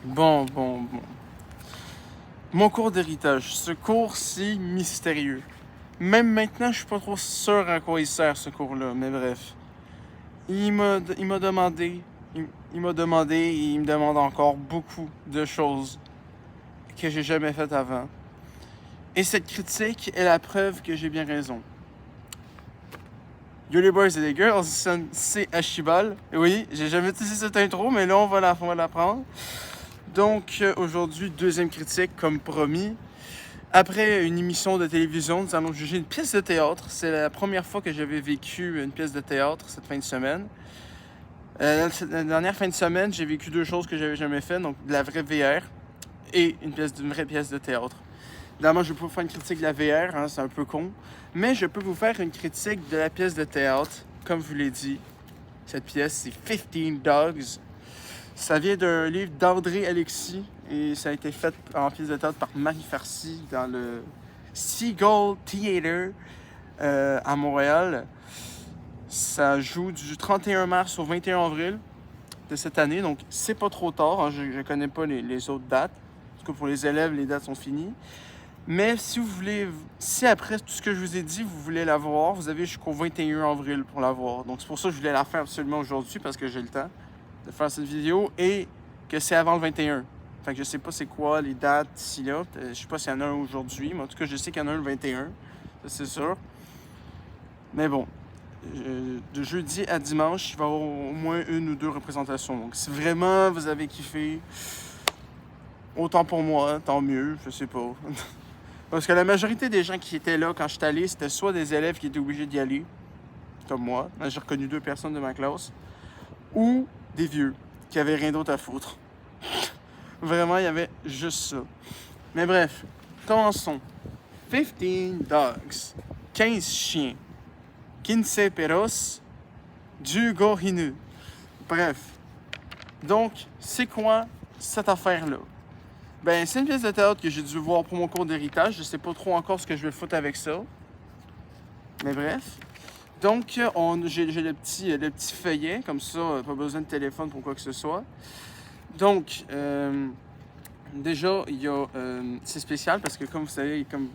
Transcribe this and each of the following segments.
Bon. Mon cours d'héritage. Ce cours, c'est mystérieux. Même maintenant, je suis pas trop sûr à quoi il sert ce cours-là, mais bref. Il m'a demandé, il m'a demandé et il me demande encore beaucoup de choses que j'ai jamais faites avant. Et cette critique est la preuve que j'ai bien raison. Yo les boys et les girls, c'est Ashibal. Oui, j'ai jamais utilisé cette intro, mais là on va la prendre. Donc aujourd'hui, deuxième critique comme promis. Après une émission de télévision, nous allons juger une pièce de théâtre. C'est la première fois que j'avais vécu une pièce de théâtre cette fin de semaine. La dernière fin de semaine, j'ai vécu deux choses que j'avais jamais fait, donc de la vraie VR et d'une vraie pièce de théâtre. Évidemment, je peux vous faire une critique de la VR, hein, c'est un peu con, mais je peux vous faire une critique de la pièce de théâtre, comme je vous l'ai dit. Cette pièce, c'est 15 Dogs. Ça vient d'un livre d'André Alexis et ça a été fait en pièce de théâtre par Marie Farcy dans le Seagull Theatre à Montréal. Ça joue du 31 mars au 21 avril de cette année, donc c'est pas trop tard. Hein, je ne connais pas les autres dates. En tout cas, pour les élèves, les dates sont finies. Mais si vous voulez, si après tout ce que je vous ai dit, vous voulez la voir, vous avez jusqu'au 21 avril pour la voir. Donc c'est pour ça que je voulais la faire absolument aujourd'hui parce que j'ai le temps de faire cette vidéo et que c'est avant le 21. Fait que je sais pas c'est quoi les dates ici là. Je sais pas s'il y en a un aujourd'hui, mais en tout cas je sais qu'il y en a un le 21. Ça c'est sûr. Mais bon, de jeudi à dimanche, il va y avoir au moins une ou deux représentations. Donc si vraiment vous avez kiffé, autant pour moi, tant mieux, je sais pas. Parce que la majorité des gens qui étaient là quand je suis allé, c'était soit des élèves qui étaient obligés d'y aller, comme moi, j'ai reconnu deux personnes de ma classe, ou des vieux qui avaient rien d'autre à foutre. Vraiment, il y avait juste ça. Mais bref, commençons. 15 dogs, 15 chiens, 15 perros, du gorinu. Bref, donc, c'est quoi cette affaire-là? Ben, c'est une pièce de théâtre que j'ai dû voir pour mon cours d'héritage. Je sais pas trop encore ce que je vais foutre avec ça. Mais bref. Donc, j'ai le petit feuillet, comme ça, pas besoin de téléphone pour quoi que ce soit. Donc, déjà, c'est spécial parce que, comme vous savez, comme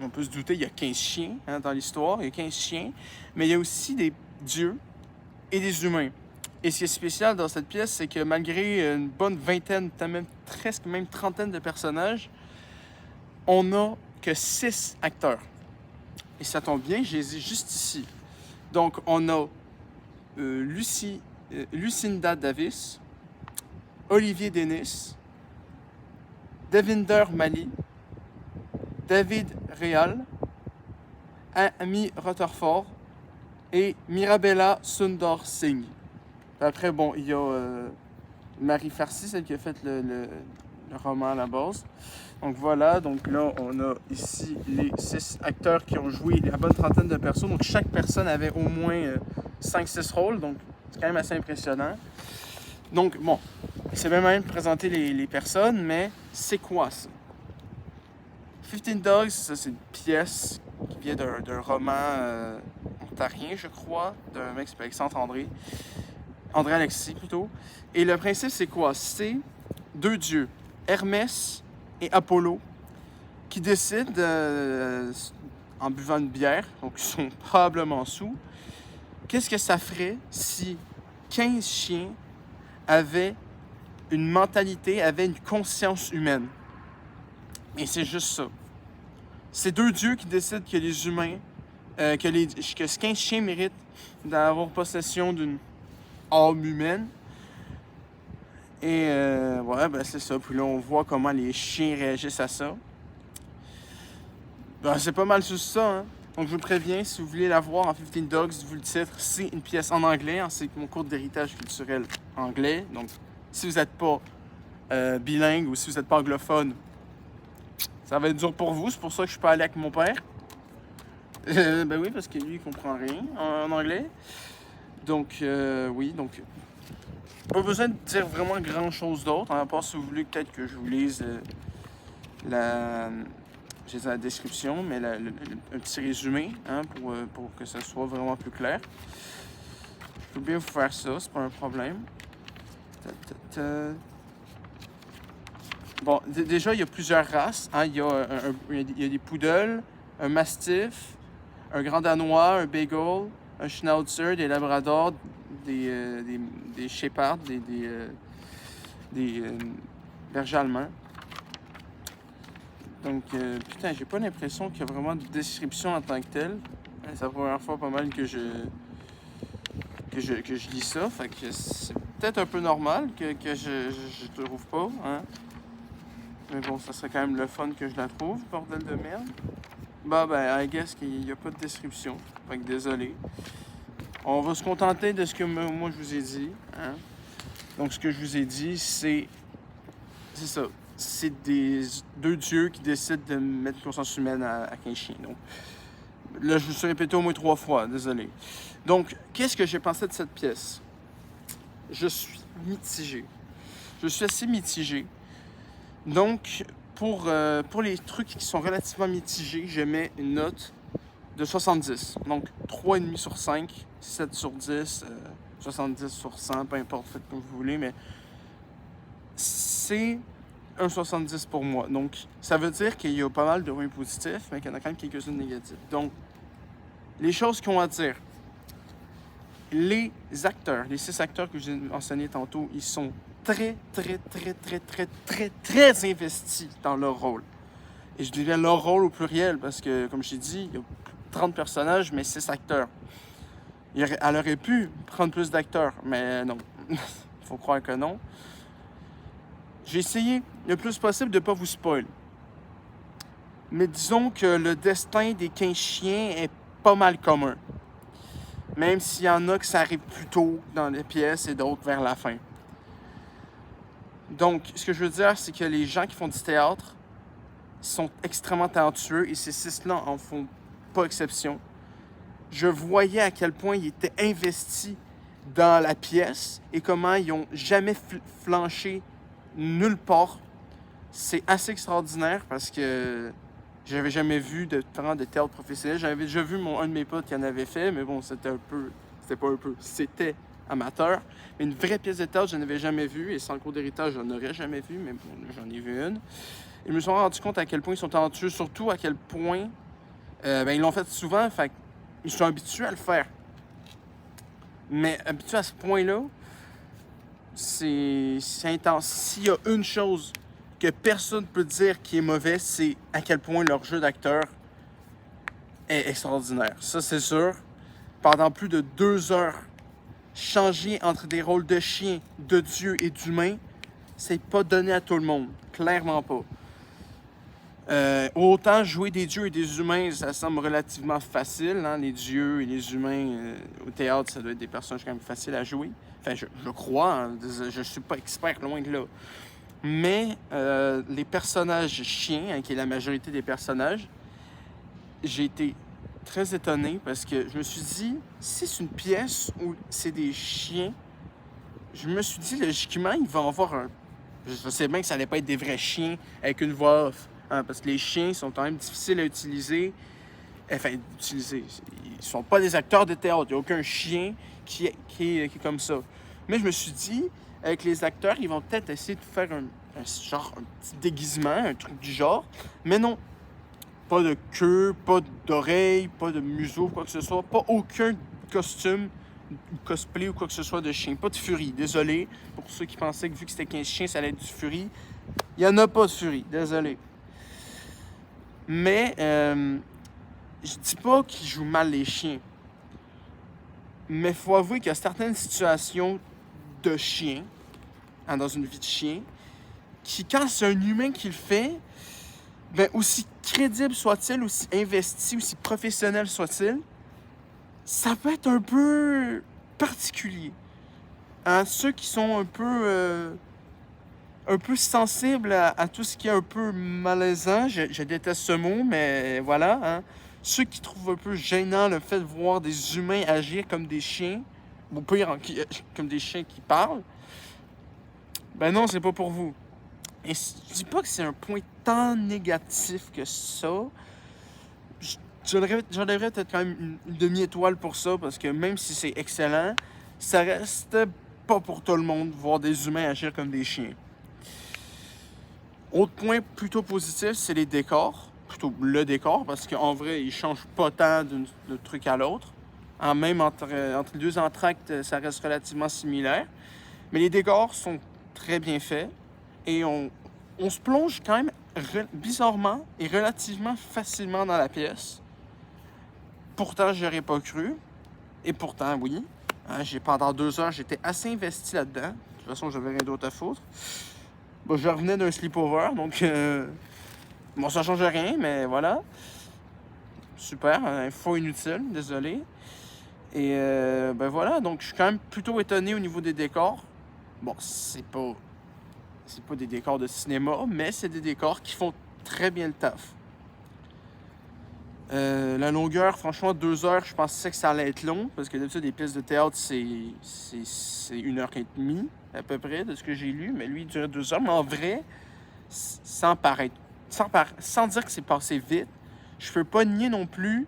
on peut se douter, il y a 15 chiens hein, dans l'histoire. Il y a 15 chiens. Mais il y a aussi des dieux et des humains. Et ce qui est spécial dans cette pièce, c'est que malgré une bonne vingtaine, presque même trentaine de personnages, on n'a que 6 acteurs. Et ça tombe bien, je les ai juste ici. Donc, on a Lucinda Davis, Olivier Denis, Devinder Mali, David Real, Amy Rutherford et Mirabella Sundar Singh. Après, bon, il y a Marie Farcy, celle qui a fait le roman à la base. Donc voilà, donc là, on a ici les 6 acteurs qui ont joué la bonne trentaine de persos. Donc chaque personne avait au moins 5-6 rôles, donc c'est quand même assez impressionnant. Donc bon, c'est même présenter les personnes, mais c'est quoi ça? 15 Dogs, ça c'est une pièce qui vient d'un roman ontarien, je crois, d'un mec qui s'appelle Alexandre André Alexis plutôt. Et le principe c'est quoi? C'est deux dieux, Hermès et Apollo, qui décident, en buvant une bière, donc ils sont probablement sous, qu'est-ce que ça ferait si 15 chiens avaient une mentalité, avaient une conscience humaine? Et c'est juste ça. C'est deux dieux qui décident que les humains, que 15 chiens méritent d'avoir possession d'une âme humaine. Et ouais, ben c'est ça. Puis là, on voit comment les chiens réagissent à ça. Ben, c'est pas mal juste ça, hein. Donc, je vous préviens, si vous voulez la voir en 15 Dogs, vous le titre, c'est une pièce en anglais. Hein, c'est mon cours d'héritage culturel anglais. Donc, si vous n'êtes pas bilingue ou si vous n'êtes pas anglophone, ça va être dur pour vous. C'est pour ça que je suis pas allé avec mon père. Ben oui, parce que lui, il comprend rien en anglais. Donc, oui, donc pas besoin de dire vraiment grand chose d'autre, à part si vous voulez peut-être que je vous lise j'ai la description, mais un petit résumé hein, pour que ça soit vraiment plus clair. Je peux bien vous faire ça, c'est pas un problème. Bon, déjà, il y a plusieurs races. Hein. Il y a des poodles, un mastiff, un grand danois, un beagle, un schnauzer, des labradors, des shepherds, des bergers allemands. Donc, putain, j'ai pas l'impression qu'il y a vraiment de description en tant que telle. C'est la première fois pas mal que je lis ça. Fait que c'est peut-être un peu normal que je trouve pas. Hein? Mais bon, ça serait quand même le fun que je la trouve, bordel de merde. Bah ben, I guess qu'il n'y a pas de description. Fait que désolé. On va se contenter de ce que moi je vous ai dit. Hein? Donc ce que je vous ai dit, c'est ça. C'est deux dieux qui décident de mettre une conscience humaine à 15 chiens. Donc là, je me suis répété au moins 3 fois, désolé. Donc, qu'est-ce que j'ai pensé de cette pièce? Je suis mitigé. Je suis assez mitigé. Donc, pour les trucs qui sont relativement mitigés, je mets une note de 70. Donc, 3,5 sur 5, 7 sur 10, 70 sur 100, peu importe, faites comme vous voulez, mais c'est un 70 pour moi. Donc, ça veut dire qu'il y a pas mal de points positifs, mais qu'il y en a quand même quelques-unes négatives. Donc, les choses qu'on va dire. Les acteurs, les 6 acteurs que j'ai mentionnés tantôt, ils sont très investis dans leur rôle. Et je dirais leur rôle au pluriel parce que, comme j'ai dit, il y a 30 personnages, mais 6 acteurs. Elle aurait pu prendre plus d'acteurs, mais non. Il faut croire que non. J'ai essayé le plus possible de ne pas vous spoil. Mais disons que le destin des 15 chiens est pas mal commun. Même s'il y en a que ça arrive plus tôt dans les pièces et d'autres vers la fin. Donc, ce que je veux dire, c'est que les gens qui font du théâtre sont extrêmement talentueux et ces 6-là en font pas exception. Je voyais à quel point ils étaient investis dans la pièce et comment ils n'ont jamais flanché nulle part. C'est assez extraordinaire parce que j'avais jamais vu de théâtre professionnel. J'avais déjà vu un de mes potes qui en avait fait, mais bon, c'était amateur. Mais une vraie pièce de théâtre, je n'avais jamais vu, et sans le cours d'héritage, je n'en aurais jamais vu, mais bon, j'en ai vu une. Et je me suis rendu compte à quel point ils sont talentueux, surtout à quel point ils l'ont fait souvent, fait qu'ils sont habitués à le faire. Mais habitués à ce point-là, c'est intense. S'il y a une chose que personne ne peut dire qui est mauvais, c'est à quel point leur jeu d'acteur est extraordinaire. Ça, c'est sûr. Pendant plus de 2 heures, changer entre des rôles de chien, de dieu et d'humain, c'est pas donné à tout le monde. Clairement pas. Autant jouer des dieux et des humains, ça semble relativement facile. Hein? Les dieux et les humains au théâtre, ça doit être des personnages quand même faciles à jouer. Enfin, je crois. Hein? Je suis pas expert, loin de là. Mais les personnages chiens, hein, qui est la majorité des personnages, j'ai été très étonné parce que je me suis dit, si c'est une pièce où c'est des chiens, je me suis dit, logiquement, il va y avoir un... Je sais bien que ça n'allait pas être des vrais chiens avec une voix off, hein, parce que les chiens sont quand même difficiles à utiliser. Enfin, utiliser. Ils sont pas des acteurs de théâtre. Il n'y a aucun chien qui est comme ça. Mais je me suis dit, avec les acteurs, ils vont peut-être essayer de faire un petit déguisement, un truc du genre. Mais non. Pas de queue, pas d'oreille, pas de museau, quoi que ce soit. Pas aucun costume, cosplay ou quoi que ce soit de chien. Pas de furie. Désolé pour ceux qui pensaient que vu que c'était 15 chiens, ça allait être du furie. Il n'y en a pas de furie. Désolé. Mais je dis pas qu'ils jouent mal les chiens. Mais il faut avouer qu'il y a certaines situations de chien, hein, dans une vie de chien, qui, quand c'est un humain qui le fait, ben, aussi crédible soit-il, aussi investi, aussi professionnel soit-il, ça peut être un peu particulier. Hein? Ceux qui sont un peu sensibles à tout ce qui est un peu malaisant, je déteste ce mot, mais voilà. Hein? Ceux qui trouvent un peu gênant le fait de voir des humains agir comme des chiens, ou pire, comme des chiens qui parlent, ben non, c'est pas pour vous. Et je dis pas que c'est un point tant négatif que ça. J'enlèverais peut-être quand même une demi-étoile pour ça, parce que même si c'est excellent, ça reste pas pour tout le monde voir des humains agir comme des chiens. Autre point plutôt positif, c'est les décors. Plutôt le décor, parce qu'en vrai, il change pas tant d'un truc à l'autre. Même entre les deux entractes, ça reste relativement similaire. Mais les décors sont très bien faits et on se plonge quand même bizarrement et relativement facilement dans la pièce. Pourtant, j'aurais pas cru. Et pourtant, oui. Pendant 2 heures, j'étais assez investi là-dedans. De toute façon, j'avais rien d'autre à foutre. Bon, je revenais d'un sleepover, donc bon, ça change rien, mais voilà. Super, info inutile, désolé. Et ben voilà, donc je suis quand même plutôt étonné au niveau des décors. Bon, c'est pas des décors de cinéma, mais c'est des décors qui font très bien le taf. La longueur, franchement, 2 heures, je pensais que ça allait être long, parce que d'habitude, des pièces de théâtre, c'est 1 heure et demie, à peu près, de ce que j'ai lu, mais lui, il durait 2 heures. Mais en vrai, sans dire que c'est passé vite, je peux pas nier non plus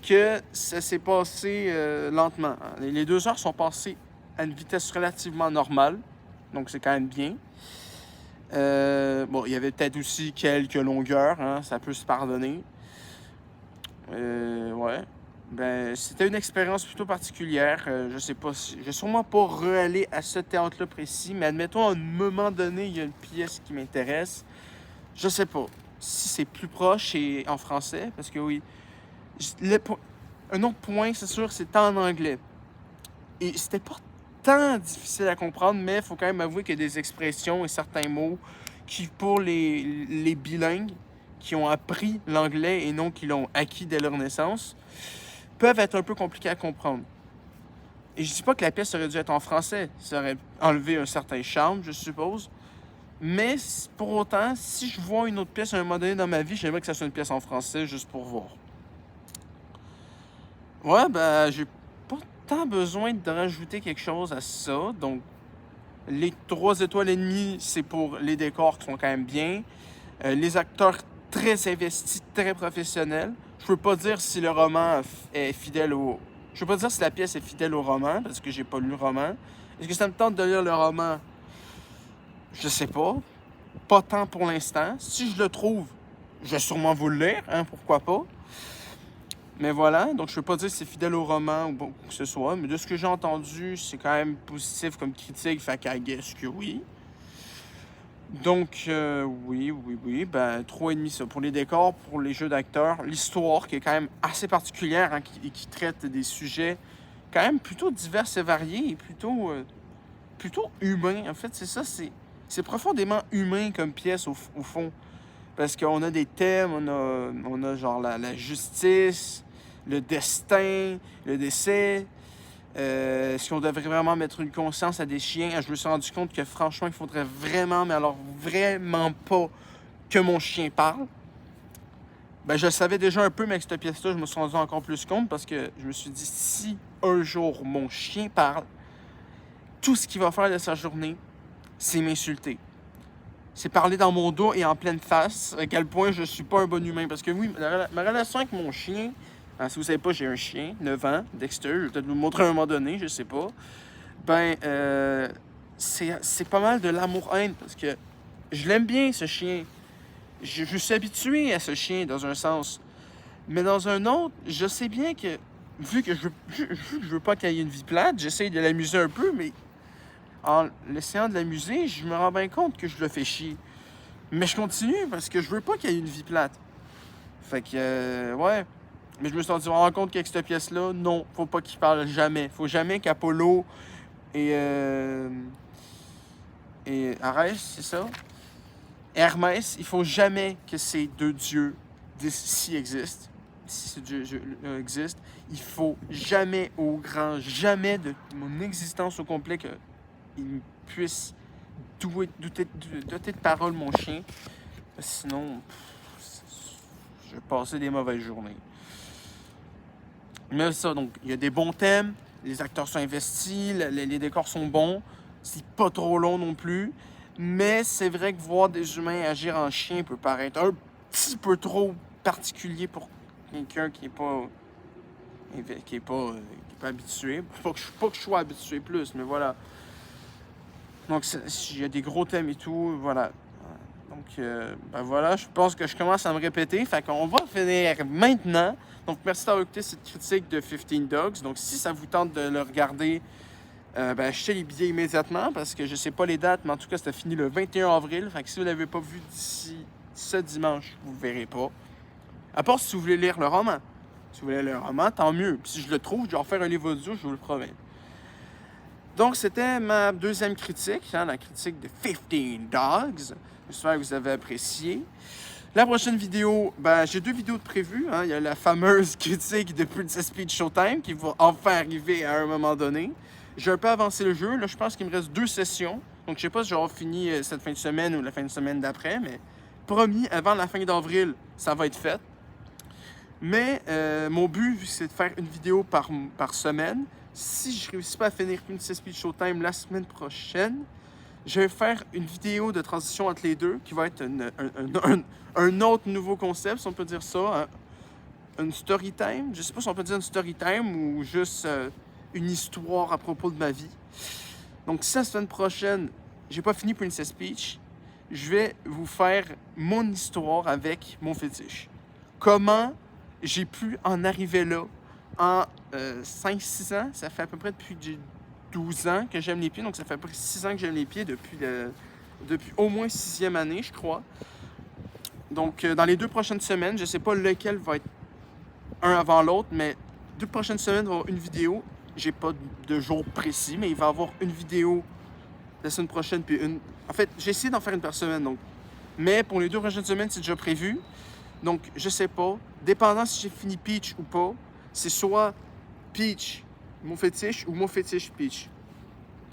que ça s'est passé lentement. Les 2 heures sont passées à une vitesse relativement normale, donc c'est quand même bien. Bon, il y avait peut-être aussi quelques longueurs, hein, ça peut se pardonner. Ouais. Ben, c'était une expérience plutôt particulière. Je sais pas si. Je vais sûrement pas re-aller à ce théâtre-là précis, mais admettons, à un moment donné, il y a une pièce qui m'intéresse. Je sais pas si c'est plus proche et en français, parce que oui. Un autre point, c'est sûr, c'est en anglais. Et c'était pas tant difficile à comprendre, mais il faut quand même avouer qu'il y a des expressions et certains mots qui, pour les bilingues, qui ont appris l'anglais et non qui l'ont acquis dès leur naissance, peuvent être un peu compliqués à comprendre. Et je dis pas que la pièce aurait dû être en français, ça aurait enlevé un certain charme, je suppose. Mais pour autant, si je vois une autre pièce à un moment donné dans ma vie, j'aimerais que ça soit une pièce en français, juste pour voir. Ouais, ben, j'ai pas tant besoin de rajouter quelque chose à ça. Donc, les 3 étoiles et demie, c'est pour les décors qui sont quand même bien. Les acteurs très investis, très professionnels. Je peux pas dire si le roman est fidèle au... Je peux pas dire si la pièce est fidèle au roman, parce que j'ai pas lu le roman. Est-ce que ça me tente de lire le roman? Je sais pas. Pas tant pour l'instant. Si je le trouve, je vais sûrement vous le lire, hein, pourquoi pas. Mais voilà, donc je peux pas dire si c'est fidèle au roman ou bon, quoi que ce soit, mais de ce que j'ai entendu, c'est quand même positif comme critique, fait qu'à guess que oui. Donc, oui, ben 3,5 ça. Pour les décors, pour les jeux d'acteurs, l'histoire qui est quand même assez particulière hein, qui traite des sujets quand même plutôt divers et variés et plutôt humains. En fait, c'est ça, c'est profondément humain comme pièce au fond. Parce qu'on a des thèmes, on a genre la justice, le destin, le décès. Si on devrait vraiment mettre une conscience à des chiens, je me suis rendu compte que franchement, il faudrait vraiment, mais alors vraiment pas que mon chien parle. Ben, je le savais déjà un peu, mais avec cette pièce-là, je me suis rendu encore plus compte parce que je me suis dit, si un jour mon chien parle, tout ce qu'il va faire de sa journée, c'est m'insulter. C'est parler dans mon dos et en pleine face à quel point je suis pas un bon humain. Parce que oui, ma relation avec mon chien, hein, si vous savez pas, j'ai un chien, 9 ans, Dexter, je vais peut-être vous le montrer à un moment donné, je sais pas. Ben, c'est pas mal de l'amour-haine parce que je l'aime bien, ce chien. Je suis habitué à ce chien dans un sens. Mais dans un autre, je sais bien que, vu que je veux pas qu'il ait une vie plate, j'essaie de l'amuser un peu, mais en l'essayant de l'amuser, je me rends bien compte que je le fais chier. Mais je continue parce que je veux pas qu'il ait une vie plate. Fait que, ouais. Mais je me suis rendu compte qu'avec cette pièce-là, non, faut pas qu'il parle jamais. Faut jamais qu'Apollo et Arès, c'est ça? Hermès, il faut jamais que ces deux dieux, s'ils existent, si ce dieu existe, il faut jamais, au grand jamais de mon existence au complet, qu'il puisse doter de parole mon chien. Sinon, je vais passer des mauvaises journées. Mais ça, donc, il y a des bons thèmes, les acteurs sont investis, les décors sont bons, c'est pas trop long non plus. Mais c'est vrai que voir des humains agir en chien peut paraître un petit peu trop particulier pour quelqu'un qui est pas habitué. Pas que je sois habitué plus, mais voilà. Donc, il y a des gros thèmes et tout, voilà. Donc, ben voilà, je pense que je commence à me répéter. Fait qu'on va finir maintenant. Donc, merci d'avoir écouté cette critique de 15 Dogs. Donc, si ça vous tente de le regarder, ben, achetez les billets immédiatement parce que je sais pas les dates, mais en tout cas, c'était fini le 21 avril. Fait que si vous l'avez pas vu d'ici ce dimanche, vous le verrez pas. À part si vous voulez lire le roman. Si vous voulez lire le roman, tant mieux. Puis si je le trouve, je vais en faire un livre audio, je vous le promets. Donc, c'était ma deuxième critique, la critique de 15 Dogs. J'espère que vous avez apprécié. La prochaine vidéo, ben, j'ai 2 vidéos de prévues. Il y a la fameuse critique de Princess Peach Showtime qui va enfin arriver à un moment donné. J'ai un peu avancé le jeu. Là, je pense qu'il me reste 2 sessions. Donc, je sais pas si j'aurai fini cette fin de semaine ou la fin de semaine d'après, mais promis, avant la fin d'avril, ça va être fait. Mais mon but, c'est de faire une vidéo par semaine. Si je ne réussis pas à finir Princess Peach Showtime la semaine prochaine, je vais faire une vidéo de transition entre les deux qui va être un autre nouveau concept, si on peut dire ça. Une story time. Je ne sais pas si on peut dire une story time ou juste une histoire à propos de ma vie. Donc, si la semaine prochaine, j'ai pas fini Princess Peach, je vais vous faire mon histoire avec mon fétiche. Comment j'ai pu en arriver là en 5-6 ans. Ça fait à peu près depuis que j'ai 12 ans que j'aime les pieds. Donc, ça fait à peu près 6 ans que j'aime les pieds depuis au moins 6e année, je crois. Donc, dans les 2 prochaines semaines, je ne sais pas lequel va être un avant l'autre, mais 2 prochaines semaines, il va y avoir une vidéo. J'ai pas de jour précis, mais il va y avoir une vidéo la semaine prochaine, puis une... En fait, j'ai essayé d'en faire une par semaine, donc. Mais pour les 2 prochaines semaines, c'est déjà prévu. Donc, je sais pas. Dépendant si j'ai fini Peach ou pas, c'est soit Peach, mon fétiche, ou mon fétiche Peach.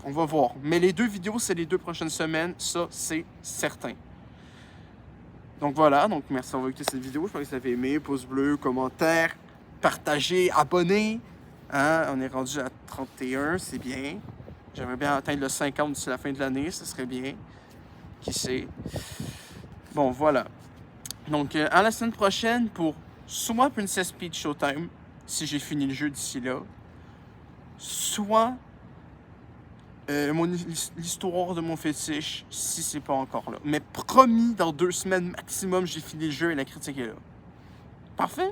On va voir. Mais les 2 vidéos, c'est les 2 prochaines semaines. Ça, c'est certain. Donc voilà. Donc, merci d'avoir écouté cette vidéo. J'espère que vous avez aimé. Pouce bleu, commentaire, partagez, abonnez. On est rendu à 31, c'est bien. J'aimerais bien atteindre le 50 d'ici la fin de l'année. Ce serait bien. Qui sait? Bon, voilà. Donc, à la semaine prochaine pour soit Princess Peach Showtime, si j'ai fini le jeu d'ici là, soit l'histoire de mon fétiche, si c'est pas encore là. Mais promis, dans 2 semaines maximum, j'ai fini le jeu et la critique est là. Parfait?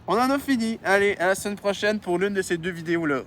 On en a fini. Allez, à la semaine prochaine pour l'une de ces 2 vidéos-là.